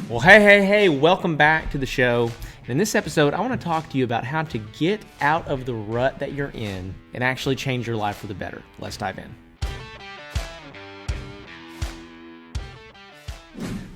Well, hey, welcome back to the show. And in this episode, I want to talk to you about how to get out of the rut that you're in and actually change your life for the better. Let's dive in.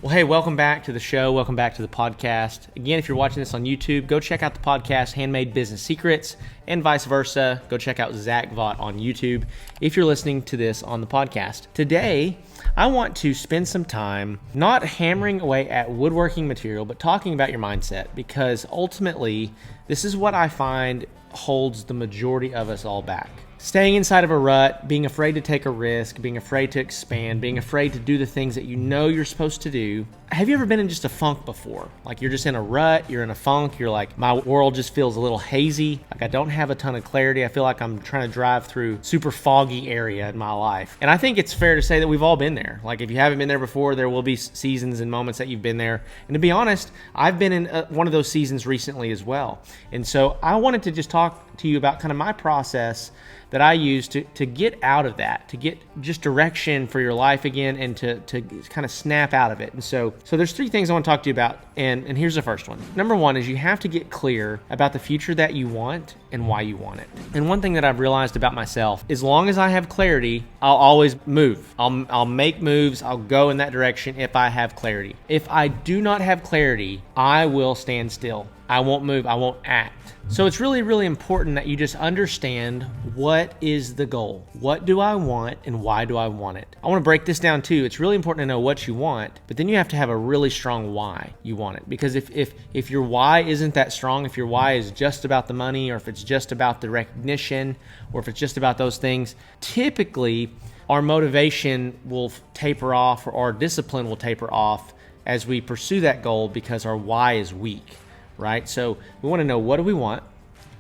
Well, hey, welcome back to the show. Welcome back to the podcast. Again, if you're watching this on YouTube, go check out the podcast, Handmade Business Secrets, and vice versa. Go check out Zach Vaught on YouTube if you're listening to this on the podcast. Today, I want to spend some time not hammering away at woodworking material, but talking about your mindset, because ultimately, this is what I find holds the majority of us all back. Staying inside of a rut, being afraid to take a risk, being afraid to expand, being afraid to do the things that you know you're supposed to do. Have you ever been in just a funk before? Like you're just in a rut, you're in a funk, you're like, my world just feels a little hazy. Like I don't have a ton of clarity. I feel like I'm trying to drive through super foggy area in my life. And I think it's fair to say that we've all been there. Like if you haven't been there before, there will be seasons and moments that you've been there. And to be honest, I've been in one of those seasons recently as well. And so I wanted to just talk to you about kind of my process that I use to get out of that, to get just direction for your life again, and to kind of snap out of it. And so there's three things I want to talk to you about, and here's the first one. Number one is you have to get clear about the future that you want and why you want it. And one thing that I've realized about myself, as long as I have clarity, I'll always move. I'll make moves. I'll go in that direction if I have clarity. If I do not have clarity, I will stand still. I won't move. I won't act. So it's really, really important that you just understand what is the goal. What do I want and why do I want it? I want to break this down too. It's really important to know what you want, but then you have to have a really strong why you want it. Because if your why isn't that strong, if your why is just about the money, or if it's just about the recognition, or if it's just about those things, typically our motivation will taper off, or our discipline will taper off as we pursue that goal because our why is weak. Right? So we want to know, what do we want?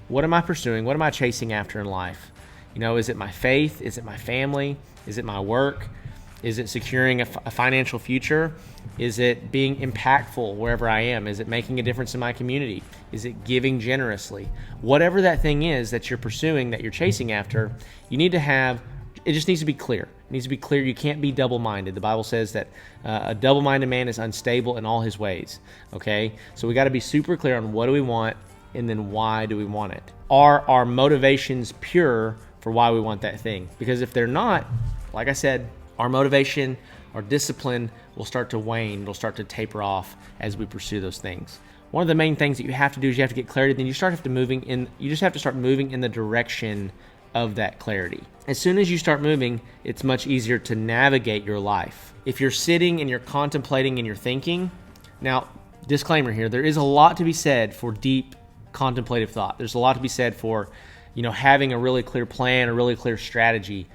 What am I pursuing? What am I chasing after in life? You know, is it my faith? Is it my family? Is it my work? Is it securing a financial future? Is it being impactful wherever I am? Is it making a difference in my community? Is it giving generously? Whatever that thing is that you're pursuing, that you're chasing after, you need to have, it just needs to be clear. It needs to be clear. You can't be double-minded. The Bible says that a double-minded man is unstable in all his ways. Okay? So we got to be super clear on what do we want, and then why do we want it. Are our motivations pure for why we want that thing? Because if they're not, like I said, our motivation, our discipline will start to wane. It'll start to taper off as we pursue those things. One of the main things that you have to do is you have to get clarity. Then you just have to start moving in the direction of that clarity. As soon as you start moving, it's much easier to navigate your life. If you're sitting and you're contemplating and you're thinking, now, disclaimer here, there is a lot to be said for deep contemplative thought. There's a lot to be said for, having a really clear plan, a really clear strategy.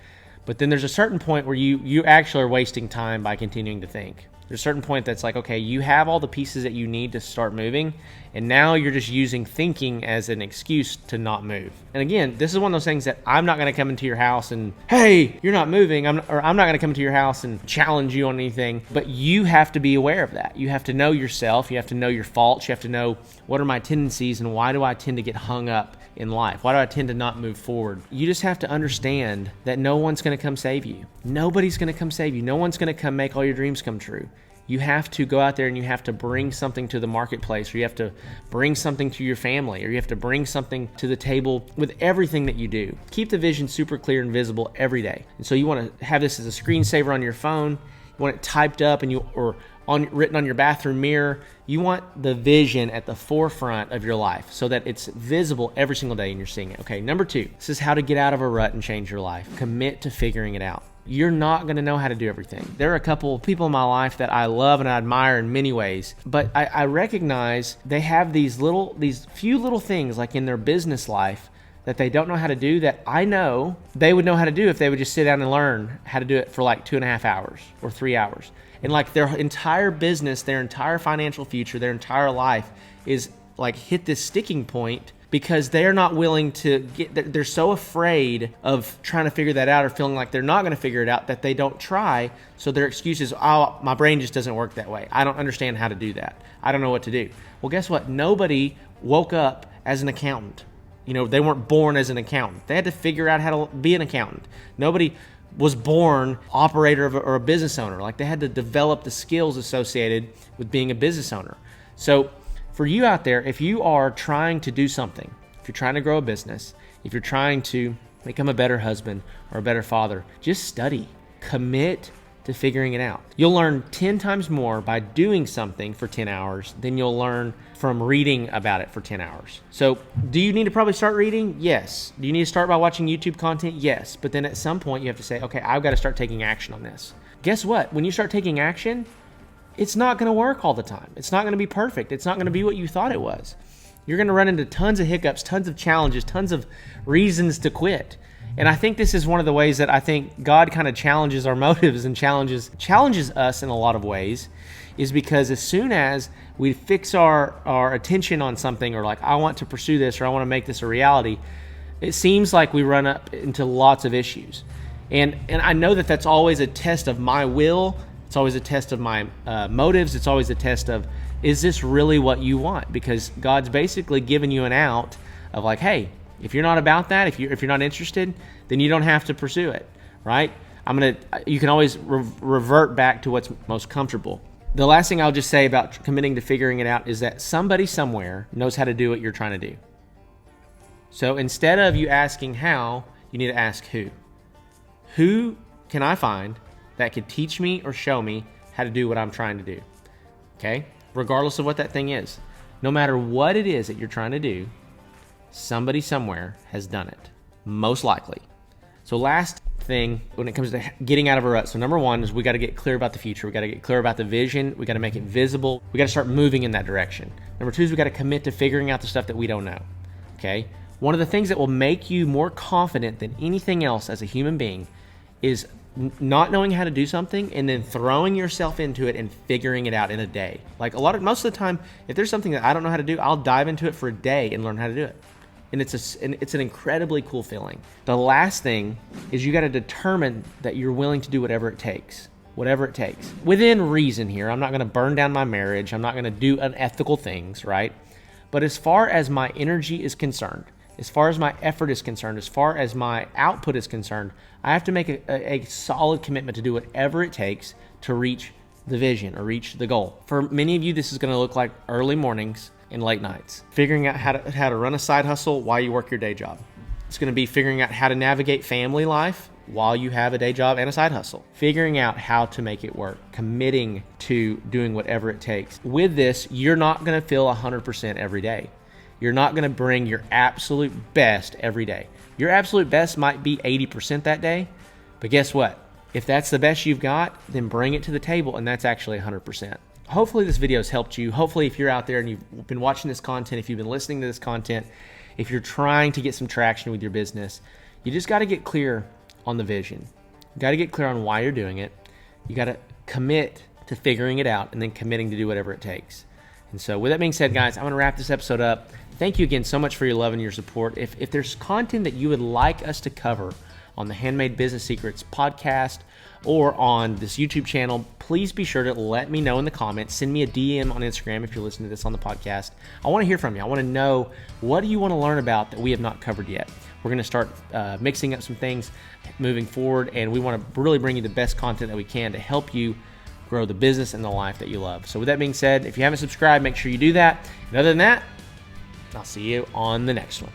But then there's a certain point where you actually are wasting time by continuing to think. There's a certain point that's like, okay, you have all the pieces that you need to start moving, and now you're just using thinking as an excuse to not move. And again, this is one of those things that I'm not going to come into your house and, hey, you're not moving. I'm not going to come into your house and challenge you on anything, but you have to be aware of that. You have to know yourself. You have to know your faults. You have to know, what are my tendencies and why do I tend to get hung up in life? Why do I tend to not move forward? You just have to understand that no one's going to come save you. Nobody's going to come save you. No one's going to come make all your dreams come true. You have to go out there and you have to bring something to the marketplace, or you have to bring something to your family, or you have to bring something to the table with everything that you do. Keep the vision super clear and visible every day. And so you want to have this as a screensaver on your phone. You want it typed up written on your bathroom mirror. You want the vision at the forefront of your life so that it's visible every single day and you're seeing it. Okay, number 2, this is how to get out of a rut and change your life. Commit to figuring it out. You're not going to know how to do everything. There are a couple of people in my life that I love and I admire in many ways, but I recognize they have these few little things, like in their business life, that they don't know how to do, that I know they would know how to do if they would just sit down and learn how to do it for like 2.5 hours or 3 hours. And like their entire business, their entire financial future, their entire life is like hit this sticking point because they're not willing to they're so afraid of trying to figure that out, or feeling like they're not going to figure it out, that they don't try. So their excuse is, oh, my brain just doesn't work that way. I don't understand how to do that. I don't know what to do. Well, guess what? Nobody woke up as an accountant. They weren't born as an accountant. They had to figure out how to be an accountant. Nobody was born operator or a business owner. Like, they had to develop the skills associated with being a business owner. So for you out there, if you are trying to do something, if you're trying to grow a business, if you're trying to become a better husband or a better father, just study, commit to figuring it out. You'll learn 10 times more by doing something for 10 hours than you'll learn from reading about it for 10 hours. So do you need to probably start reading? Yes. Do you need to start by watching YouTube content? Yes. But then at some point you have to say, okay, I've got to start taking action on this. Guess what? When you start taking action, it's not going to work all the time. It's not going to be perfect. It's not going to be what you thought it was. You're going to run into tons of hiccups, tons of challenges, tons of reasons to quit. And I think this is one of the ways that I think God kind of challenges our motives and challenges us in a lot of ways, is because as soon as we fix our attention on something, or like, I want to pursue this, or I want to make this a reality, it seems like we run up into lots of issues. And I know that that's always a test of my will. It's always a test of my motives. It's always a test of, is this really what you want? Because God's basically given you an out of like, hey, if you're not about that, if you're not interested, then you don't have to pursue it, right? You can always revert back to what's most comfortable. The last thing I'll just say about committing to figuring it out is that somebody somewhere knows how to do what you're trying to do. So instead of you asking how, you need to ask who. Who can I find that could teach me or show me how to do what I'm trying to do? Okay? Regardless of what that thing is. No matter what it is that you're trying to do, somebody somewhere has done it, most likely. So last thing when it comes to getting out of a rut. So number one is we got to get clear about the future. We got to get clear about the vision. We got to make it visible. We got to start moving in that direction. Number two is we got to commit to figuring out the stuff that we don't know. Okay? One of the things that will make you more confident than anything else as a human being is not knowing how to do something and then throwing yourself into it and figuring it out in a day. Like most of the time, if there's something that I don't know how to do, I'll dive into it for a day and learn how to do it. And it's an incredibly cool feeling. The last thing is you got to determine that you're willing to do whatever it takes. Whatever it takes. Within reason here. I'm not going to burn down my marriage. I'm not going to do unethical things, right? But as far as my energy is concerned, as far as my effort is concerned, as far as my output is concerned, I have to make a solid commitment to do whatever it takes to reach the vision or reach the goal. For many of you, this is going to look like early mornings and late nights. Figuring out how to run a side hustle while you work your day job. It's going to be figuring out how to navigate family life while you have a day job and a side hustle. Figuring out how to make it work. Committing to doing whatever it takes. With this, you're not going to feel 100% every day. You're not going to bring your absolute best every day. Your absolute best might be 80% that day, but guess what? If that's the best you've got, then bring it to the table, and that's actually 100%. Hopefully this video has helped you. Hopefully if you're out there and you've been watching this content, if you've been listening to this content, if you're trying to get some traction with your business, you just got to get clear on the vision. You got to get clear on why you're doing it. You got to commit to figuring it out and then committing to do whatever it takes. And so with that being said, guys, I'm going to wrap this episode up. Thank you again so much for your love and your support. If there's content that you would like us to cover on the Handmade Business Secrets podcast or on this YouTube channel, please be sure to let me know in the comments. Send me a DM on Instagram if you're listening to this on the podcast. I want to hear from you. I want to know, what do you want to learn about that we have not covered yet? We're going to start mixing up some things moving forward, and we want to really bring you the best content that we can to help you grow the business and the life that you love. So with that being said, if you haven't subscribed, make sure you do that. And other than that, I'll see you on the next one.